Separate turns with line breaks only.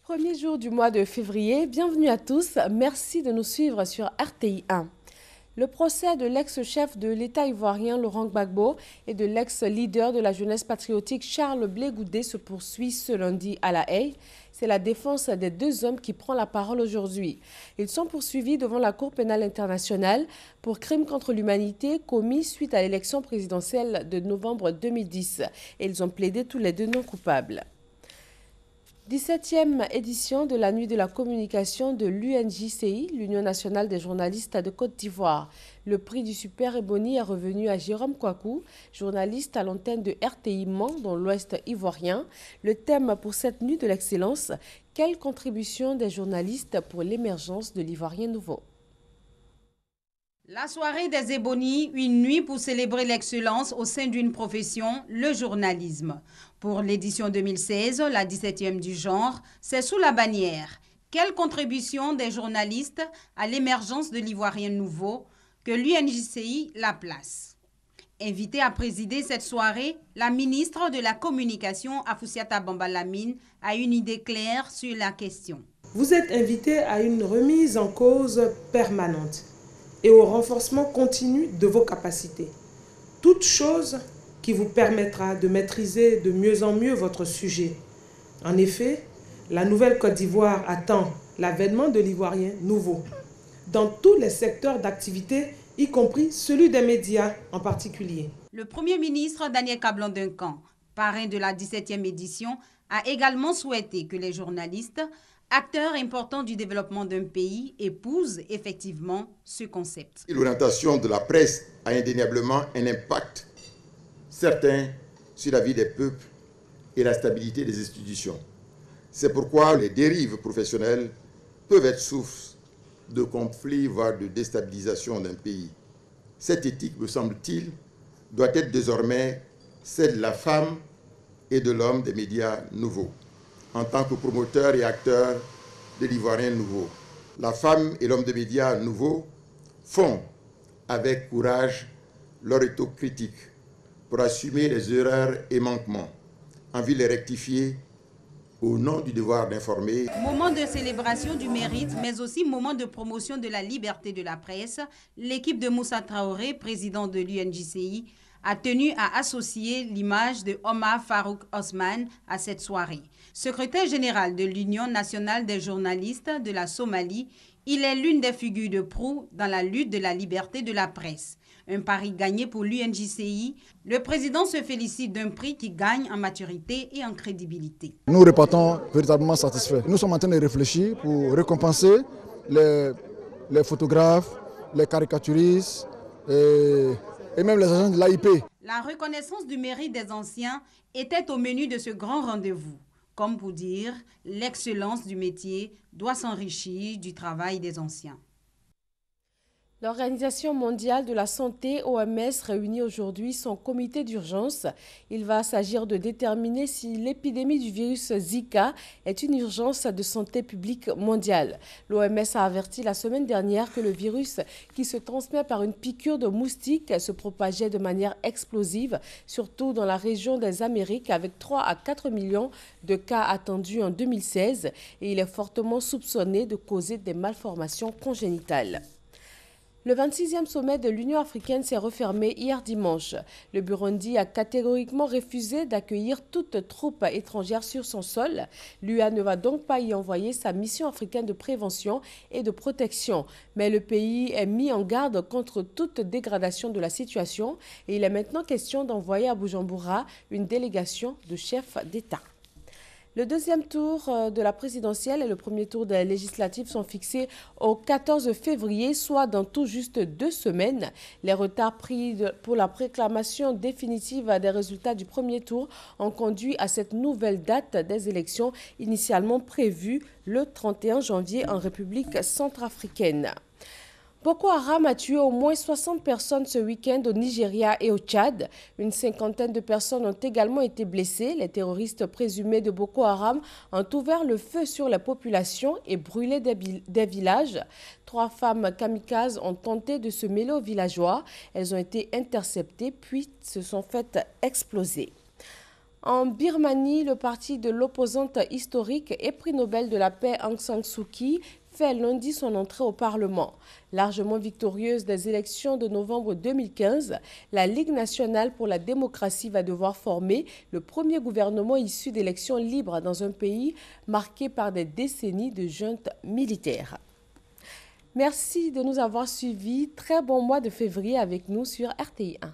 Premier jour du mois de février, bienvenue à tous, merci de nous suivre sur RTI 1. Le procès de l'ex-chef de l'État ivoirien Laurent Gbagbo et de l'ex-leader de la jeunesse patriotique Charles Blé Goudé se poursuit ce lundi à La Haye. C'est la défense des deux hommes qui prend la parole aujourd'hui. Ils sont poursuivis devant la Cour pénale internationale pour crimes contre l'humanité commis suite à l'élection présidentielle de novembre 2010. Et ils ont plaidé tous les deux non coupables. 17e édition de la Nuit de la communication de l'UNJCI, l'Union nationale des journalistes de Côte d'Ivoire. Le prix du Super Ebony est revenu à Jérôme Kouakou, journaliste à l'antenne de RTI Mans dans l'Ouest ivoirien. Le thème pour cette Nuit de l'excellence, quelle contribution des journalistes pour l'émergence de l'Ivoirien nouveau?
La soirée des Ébonies, une nuit pour célébrer l'excellence au sein d'une profession, le journalisme. Pour l'édition 2016, la 17e du genre, c'est sous la bannière « Quelle contribution des journalistes à l'émergence de l'Ivoirien nouveau » que l'UNJCI la place. Invitée à présider cette soirée, la ministre de la Communication, Afoussiata Bamba-Lamine, a une idée claire sur la question.
Vous êtes invité à une remise en cause permanente et au renforcement continu de vos capacités. Toute chose qui vous permettra de maîtriser de mieux en mieux votre sujet. En effet, la nouvelle Côte d'Ivoire attend l'avènement de l'Ivoirien nouveau, dans tous les secteurs d'activité, y compris celui des médias en particulier.
Le Premier ministre Daniel Kablan-Duncan, parrain de la 17e édition, a également souhaité que les journalistes, acteurs importants du développement d'un pays, épousent effectivement ce concept.
L'orientation de la presse a indéniablement un impact certain sur la vie des peuples et la stabilité des institutions. C'est pourquoi les dérives professionnelles peuvent être source de conflits, voire de déstabilisation d'un pays. Cette éthique, me semble-t-il, doit être désormais celle de la femme et de l'homme des médias nouveaux, en tant que promoteur et acteur de l'Ivoirien nouveau. La femme et l'homme des médias nouveaux font avec courage leur autocritique pour assumer les erreurs et manquements, en vue de les rectifier au nom du devoir d'informer.
Moment de célébration du mérite, mais aussi moment de promotion de la liberté de la presse, l'équipe de Moussa Traoré, président de l'UNJCI, a tenu à associer l'image de Omar Farouk Osman à cette soirée. Secrétaire général de l'Union nationale des journalistes de la Somalie, il est l'une des figures de proue dans la lutte de la liberté de la presse. Un pari gagné pour l'UNJCI. Le président se félicite d'un prix qui gagne en maturité et en crédibilité.
Nous repartons véritablement satisfaits. Nous sommes en train de réfléchir pour récompenser les photographes, les caricaturistes et même les agents de l'AIP.
La reconnaissance du mérite des anciens était au menu de ce grand rendez-vous. Comme pour dire, l'excellence du métier doit s'enrichir du travail des anciens.
L'Organisation mondiale de la santé, OMS, réunit aujourd'hui son comité d'urgence. Il va s'agir de déterminer si l'épidémie du virus Zika est une urgence de santé publique mondiale. L'OMS a averti la semaine dernière que le virus qui se transmet par une piqûre de moustique se propageait de manière explosive, surtout dans la région des Amériques, avec 3 à 4 millions de cas attendus en 2016. Et il est fortement soupçonné de causer des malformations congénitales. Le 26e sommet de l'Union africaine s'est refermé hier dimanche. Le Burundi a catégoriquement refusé d'accueillir toute troupe étrangère sur son sol. L'UA ne va donc pas y envoyer sa mission africaine de prévention et de protection. Mais le pays est mis en garde contre toute dégradation de la situation et il est maintenant question d'envoyer à Bujumbura une délégation de chefs d'État. Le deuxième tour de la présidentielle et le premier tour des législatives sont fixés au 14 février, soit dans tout juste 2 semaines. Les retards pris pour la proclamation définitive des résultats du premier tour ont conduit à cette nouvelle date des élections initialement prévue le 31 janvier en République centrafricaine. Boko Haram a tué au moins 60 personnes ce week-end au Nigeria et au Tchad. Une cinquantaine de personnes ont également été blessées. Les terroristes présumés de Boko Haram ont ouvert le feu sur la population et brûlé des villages. 3 femmes kamikazes ont tenté de se mêler aux villageois. Elles ont été interceptées puis se sont faites exploser. En Birmanie, le parti de l'opposante historique et prix Nobel de la paix Aung San Suu Kyi fait lundi son entrée au Parlement. Largement victorieuse des élections de novembre 2015, la Ligue nationale pour la démocratie va devoir former le premier gouvernement issu d'élections libres dans un pays marqué par des décennies de junte militaire. Merci de nous avoir suivis. Très bon mois de février avec nous sur RTI 1.